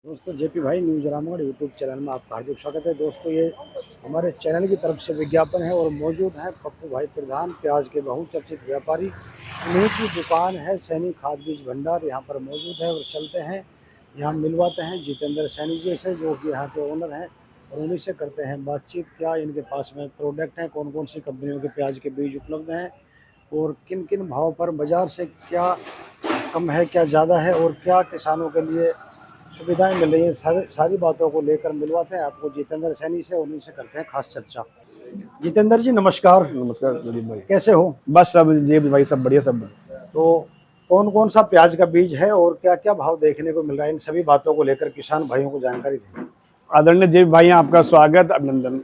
दोस्तों जेपी भाई news Ramgarh YouTube channel में आपका हार्दिक स्वागत है। दोस्तों ये हमारे चैनल की तरफ से विज्ञापन है और मौजूद हैं पप्पू भाई प्रधान, प्याज के बहुचर्चित व्यापारी। उन्हीं की दुकान है सैनी खाद बीज भंडार, यहाँ पर मौजूद है और चलते हैं यहाँ मिलवाते हैं जितेंद्र सैनी जी से, जो कि यहाँ के ओनर हैं, और उन्हीं से करते हैं बातचीत। क्या इनके पास में प्रोडक्ट हैं, कौन कौन सी कंपनियों के प्याज के बीज उपलब्ध हैं और किन किन भाव पर बाज़ार से क्या कम है, क्या ज़्यादा है और क्या किसानों के लिए सुविधाएं मिल रही हैं, सारी बातों को लेकर मिलवाते हैं आपको जितेंद्र सैनी से, उन्हीं से करते हैं खास चर्चा। जितेंद्र जी नमस्कार। नमस्कार प्रदीप भाई, कैसे हो? बस सब जी भाई सब बढ़िया सब। तो कौन कौन सा प्याज का बीज है और क्या क्या भाव देखने को मिल रहा है, इन सभी बातों को लेकर किसान भाइयों को जानकारी दें। आदरणीय जी भाई, आपका स्वागत, अभिनंदन।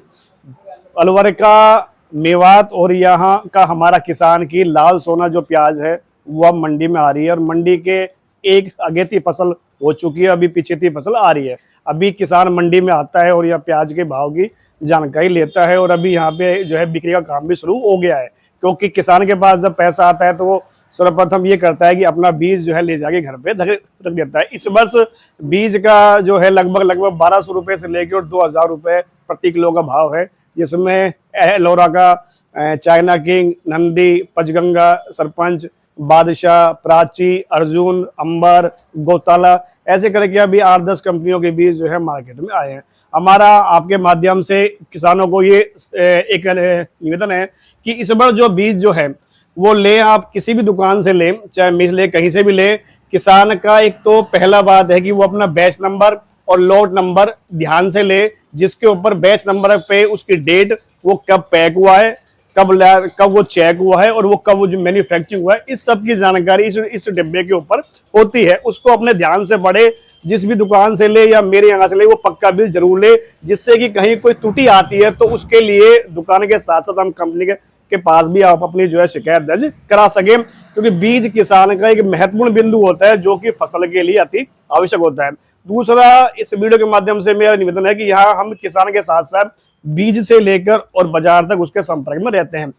अलवर का मेवात और यहाँ का हमारा किसान की लाल सोना जो प्याज है वो अब मंडी में आ रही है और मंडी के एक अगेती फसल हो चुकी है, अभी पीछेती फसल आ रही है। अभी किसान मंडी में आता है और यह प्याज के भाव की जानकारी लेता है और अभी यहाँ पे जो है बिक्री का काम भी शुरू हो गया है, क्योंकि किसान के पास जब पैसा आता है तो वो सर्वप्रथम ये करता है कि अपना बीज जो है ले जाके घर पे रख देता है। इस वर्ष बीज का जो है लगभग 1200 रुपये से लेकर 2000 रुपये प्रति किलो का भाव है, जिसमें एलोरा का चाइना किंग, नंदी, पंचगंगा, सरपंच, बादशाह, प्राची, अर्जुन, अंबर, गौताला, ऐसे करके अभी 8-10 कंपनियों के बीज जो है मार्केट में आए हैं। हमारा आपके माध्यम से किसानों को ये एक निवेदन है कि इस बार जो बीज जो है वो ले, आप किसी भी दुकान से लें, चाहे मिस ले, कहीं से भी ले, किसान का एक तो पहला बात है कि वो अपना बैच नंबर और लॉट नंबर ध्यान से ले, जिसके ऊपर बैच नंबर पे उसकी डेट, वो कब पैक हुआ है, कब वो चेक हुआ है और वो कब वो जो मैन्युफैक्चरिंग हुआ है, इस सब की जानकारी इस डिब्बे के ऊपर होती है। उसको अपने ध्यान से पढ़े, जिस भी दुकान से ले या मेरे यहाँ से ले, वो पक्का बिल जरूर ले, जिससे कि कहीं कोई त्रुटि आती है तो उसके लिए दुकान के साथ साथ हम कंपनी के पास भी आप अपनी जो है शिकायत दर्ज करा सके, क्योंकि बीज किसान का एक महत्वपूर्ण बिंदु होता है जो कि फसल के लिए अति आवश्यक होता है। दूसरा, इस वीडियो के माध्यम से मेरा निवेदन है कि यहाँ हम किसान के साथ साथ बीज से लेकर और बाजार तक उसके संपर्क में रहते हैं।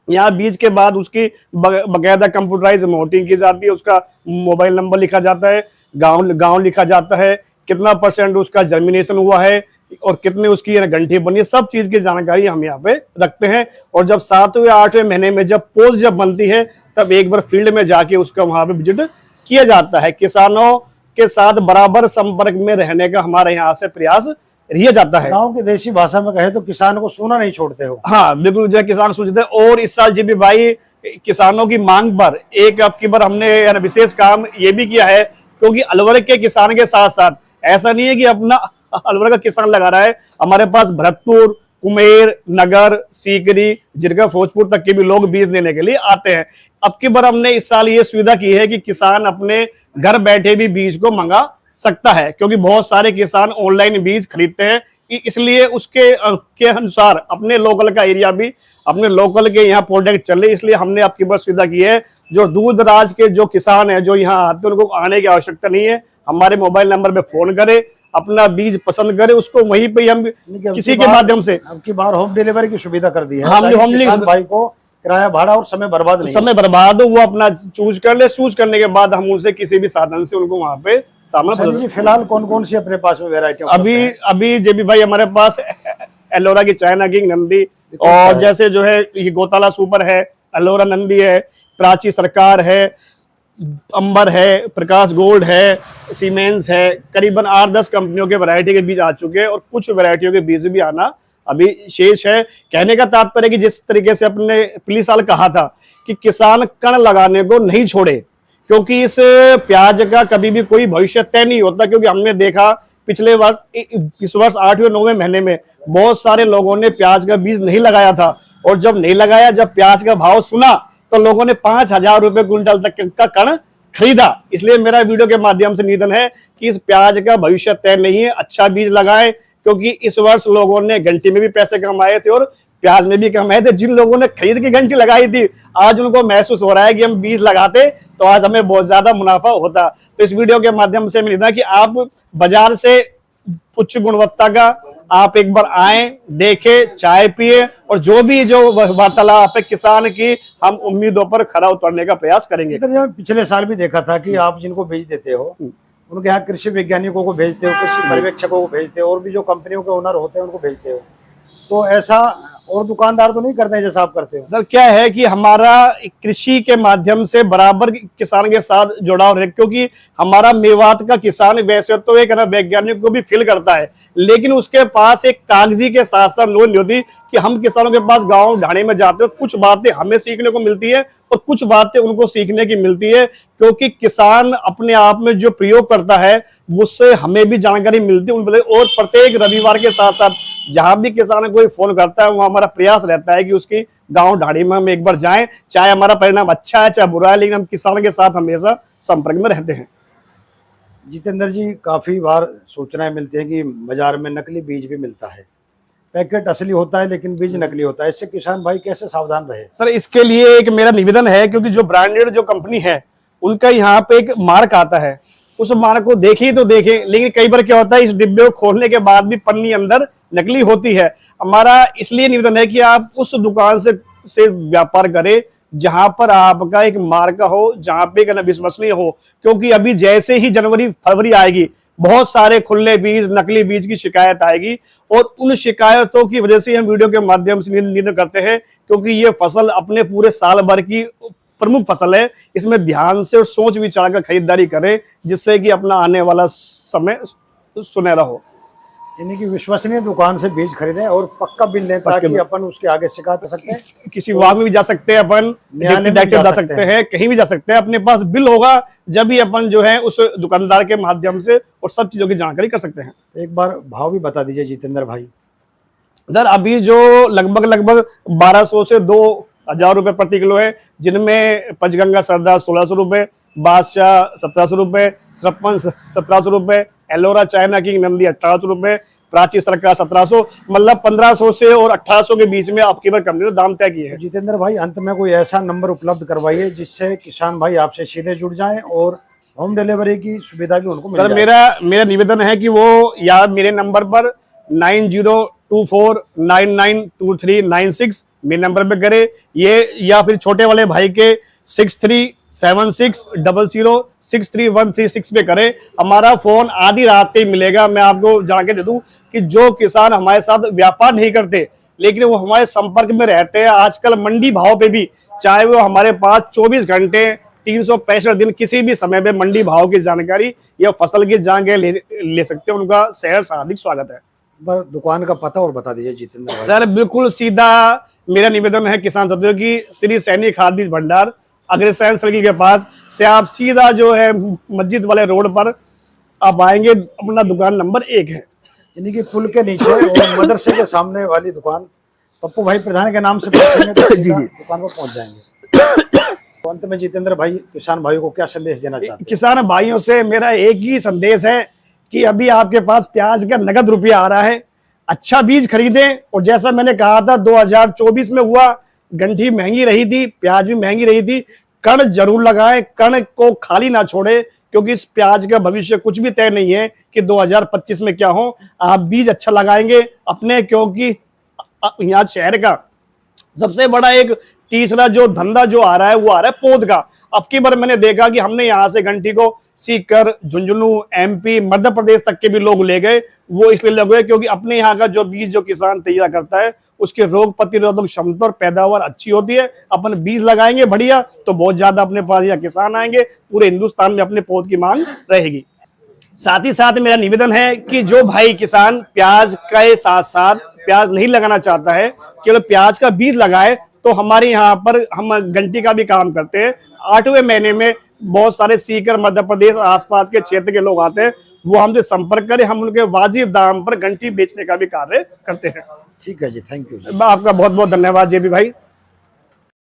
यहाँ बीज के बाद उसकी बकायदा कंप्यूटराइज मॉनिटरिंग की जाती है, उसका मोबाइल नंबर लिखा जाता है, गांव लिखा जाता है, कितना % उसका जर्मिनेशन हुआ है और कितने उसकी गंठी बनी है, सब चीज की जानकारी हम यहाँ पे रखते हैं। और जब 7वें 8वें महीने में जब पोस्ट जब बनती है तब एक बार फील्ड में जाके उसका वहां पे विजिट किया जाता है। किसानों के साथ बराबर संपर्क में रहने का हमारे यहाँ से प्रयास किया जाता है। गांव की देशी भाषा में कहे तो किसान को सोना नहीं छोड़ते हो। हाँ बिल्कुल, जो किसान सोचते हैं। और इस साल जीबी भाई किसानों की मांग पर एक अब की बार हमने विशेष काम ये भी किया है, क्योंकि अलवर के किसान के साथ साथ ऐसा नहीं है कि अपना अलवर का किसान लगा रहा है, हमारे पास भरतपुर, कुमेर, नगर, सीकरी, जिरगा, फौजपुर तक के भी लोग बीज लेने के लिए आते हैं। अब की बार हमने इस साल ये सुविधा की है कि किसान अपने घर बैठे भी बीज को मंगा सकता है, क्योंकि बहुत सारे किसान ऑनलाइन बीज खरीदते हैं, इसलिए उसके के अनुसार अपने लोकल का एरिया भी, अपने लोकल के यहाँ प्रोडक्ट चल रहे, इसलिए हमने आपकी बार सुविधा की है। जो दूर दराज के जो किसान हैं जो यहाँ आते हैं, उनको आने की आवश्यकता नहीं है, हमारे मोबाइल नंबर पे फोन करें, अपना बीज पसंद करे, उसको वहीं पे हम किसी के माध्यम से अब की बार होम डिलीवरी की सुविधा कर दी है। हम भाई को किराया भाड़ा और समय बर्बाद हो, वो अपना चूज कर ले, चूज करने के बाद हम उनसे किसी भी साधन से उनको वहां पे सामने। फिलहाल कौन कौन सी अपने पास में वैरायटी? अभी जेबी भाई हमारे पास एलोरा की चाइना किंग, नंदी, और जैसे जो है ये गौताला सुपर है, एलोरा नंदी है, प्राची सरकार है, अंबर है, प्रकाश गोल्ड है, सीमेंस है, करीबन 8-10 कंपनियों के वैरायटी के बीज आ चुके हैं और कुछ वैरायटियों के बीज भी आना अभी शेष है। कहने का तात्पर्य कि जिस तरीके से अपने पिछले साल कहा था कि किसान कण लगाने को नहीं छोड़े, क्योंकि इस प्याज का कभी भी कोई भविष्य तय नहीं होता, क्योंकि हमने देखा पिछले वर्ष, इस वर्ष 8वें 9वें महीने में बहुत सारे लोगों ने प्याज का बीज नहीं लगाया था, और जब नहीं लगाया, जब प्याज का भाव सुना तो लोगों ने 5000 रुपए क्विंटल तक का कण खरीदा। इसलिए मेरा वीडियो के माध्यम से निवेदन है कि इस प्याज का भविष्य तय नहीं है, अच्छा बीज लगाएं, क्योंकि इस वर्ष लोगों ने घंटी में भी पैसे कमाए थे और प्याज में भी कमाए थे। जिन लोगों ने खरीद की घंटी लगाई थी, आज उनको महसूस हो रहा है कि हम बीज लगाते तो आज हमें बहुत ज्यादा मुनाफा होता। तो इस वीडियो के माध्यम से मैं निवेदन कि आप बाजार से उच्च गुणवत्ता का आप एक बार आए, देखे, चाय पिए, और जो वार्तालाप है किसान की, हम उम्मीदों पर खरा उतरने का प्रयास करेंगे। पिछले साल भी देखा था कि आप जिनको बीज देते हो उनके यहाँ कृषि वैज्ञानिकों को भेजते हो, कृषि पर्यवेक्षकों को भेजते हो, और भी जो कंपनियों के ओनर होते हैं उनको भेजते हो, तो ऐसा और दुकानदार तो नहीं करते हैं जैसा आप करते हो? सर क्या है कि हमारा कृषि के माध्यम से बराबर किसान के साथ जुड़ाव है, क्योंकि हमारा मेवात का किसान वैसे तो एक ना वैज्ञानिक को भी फील करता है, लेकिन उसके पास एक कागजी के साथ साथ नोट नहीं होती कि हम किसानों के पास गांव ढाणे में जाते हैं, कुछ बातें हमें सीखने को मिलती है और कुछ बातें उनको सीखने की मिलती है, क्योंकि किसान अपने आप में जो प्रयोग करता है उससे हमें भी जानकारी मिलती है। और प्रत्येक रविवार के साथ साथ जहां भी किसान कोई फोन करता है, वो हमारा प्रयास रहता है कि उसकी गांव ढाणी में हम एक बार जाएं, चाहे हमारा परिणाम अच्छा है चाहे बुरा है, लेकिन हम किसान के साथ हमेशा संपर्क में रहते हैं। जितेंद्र जी, काफी बार सूचनाएं मिलती हैं कि बाजार में नकली बीज भी मिलता है, पैकेट असली होता है लेकिन बीज नकली होता है, इससे किसान भाई कैसे सावधान रहे? सर इसके लिए एक मेरा निवेदन है, क्योंकि जो ब्रांडेड जो कंपनी है उनका यहाँ पे एक मार्क आता है, उस मार्क को देखे तो देखें, लेकिन कई बार क्या होता है इस डिब्बे को खोलने के बाद भी पन्नी अंदर नकली होती है। हमारा इसलिए निवेदन है कि आप उस दुकान से व्यापार करें जहां पर आपका एक मार्का हो, जहां पे एक विश्वसनीय हो, क्योंकि अभी जैसे ही जनवरी फरवरी आएगी बहुत सारे खुले बीज नकली बीज की शिकायत आएगी, और उन शिकायतों की वजह से हम वीडियो के माध्यम से निर्णय करते हैं, क्योंकि ये फसल अपने पूरे साल भर की प्रमुख फसल है, इसमें ध्यान से और सोच विचार कर खरीदारी करें, जिससे कि अपना आने वाला समय सुनहरा हो। यानी कि विश्वसनीय दुकान से बीज खरीदें और पक्का बिल लें, ताकि अपन उसके आगे शिकायत कर सकते हैं, किसी विभाग में भी जा सकते हैं, अपन न्यायालय में जा सकते हैं, कहीं भी जा सकते हैं, अपने पास बिल होगा जब भी अपन जो है उस दुकानदार के माध्यम से और सब चीजों की जानकारी कर सकते हैं। एक बार भाव भी बता दीजिए जितेंद्र भाई। सर अभी जो लगभग 1200 से 2000 रुपए प्रति किलो है, जिनमें पंचगंगा सरदार 1600 रुपए, बादशाह 1700 रुपए, सरपंच 1700 रुपए, एलोरा चाइना की नंदी 1800 रुपए, प्राची सरकार 1700, मतलब 1500 से और 1800 के बीच में आपकी बार कंपनी ने दाम तय किए हैं। जितेंद्र भाई, अंत में कोई ऐसा नंबर उपलब्ध करवाइए जिससे किसान भाई आपसे सीधे जुड़ जाएं और होम डिलीवरी की सुविधा भी उनको मिल सर जाए। मेरा निवेदन है कि वो या मेरे नंबर पर 9024992396 मेरे नंबर पे करे, ये या फिर छोटे वाले भाई के 637600631336 पे करे। हमारा फोन आधी रात पे मिलेगा। मैं आपको जान के दे दूं कि जो किसान हमारे साथ व्यापार नहीं करते लेकिन वो हमारे संपर्क में रहते हैं, आजकल मंडी भाव पे भी, चाहे वो हमारे पास 24 घंटे 365 दिन किसी भी समय में मंडी भाव की जानकारी या फसल की जानकारी ले सकते हैं, उनका सहर्ष हार्दिक स्वागत है। पर दुकान का पता और बता दीजिए जितेंद्र भाई। सर बिल्कुल सीधा मेरा निवेदन है किसान साथियों की, श्री सैनिक खाद बीज भंडार अग्रसेन सर्किल के पास से आप सीधा जो है मस्जिद वाले रोड पर आप आएंगे, अपना दुकान नंबर 1 है, यानी कि पुल के नीचे और मदरसे के सामने वाली दुकान पप्पू भाई प्रधान के नाम से तो जी दुकान पर पहुंच जाएंगे। तो अंत में जितेंद्र भाई किसान भाइयों को क्या संदेश देना चाहते हैं? किसान भाइयों से मेरा एक ही संदेश है कि अभी आपके पास प्याज का नगद रुपया आ रहा है, अच्छा बीज खरीदें। और जैसा मैंने कहा था 2024 में हुआ, गंठी महंगी रही थी, प्याज भी महंगी रही थी, कण जरूर लगाएं, कण को खाली ना छोड़े, क्योंकि इस प्याज का भविष्य कुछ भी तय नहीं है कि 2025 में क्या हो। आप बीज अच्छा लगाएंगे अपने, क्योंकि यहाँ शहर का सबसे बड़ा एक तीसरा जो धंधा जो आ रहा है वो आ रहा है पौध का। अब की बार मैंने देखा कि हमने यहाँ से घंटी को सीकर, झुंझुनू, एमपी, मध्य प्रदेश तक के भी लोग ले गए। वो इसलिए ले गए क्योंकि अपने यहाँ का जो बीज जो किसान तैयार करता है उसके रोग प्रतिरोधक क्षमता और पैदावार अच्छी होती है। अपन बीज लगाएंगे बढ़िया तो बहुत ज्यादा अपने पास यहाँ किसान आएंगे, पूरे हिंदुस्तान में अपने पौध की मांग रहेगी। साथ ही साथ मेरा निवेदन है कि जो भाई किसान प्याज के साथ साथ प्याज नहीं लगाना चाहता है, केवल प्याज का बीज लगाए, तो हमारे यहाँ पर हम घंटी का भी काम करते हैं। 8वें महीने में बहुत सारे सीकर, मध्य प्रदेश आसपास के क्षेत्र के लोग आते हैं, वो हमसे संपर्क करें, हम उनके वाजिब दाम पर घंटी बेचने का भी कार्य करते हैं। ठीक है जी, थैंक यू जी। आपका बहुत बहुत धन्यवाद जेबी भाई।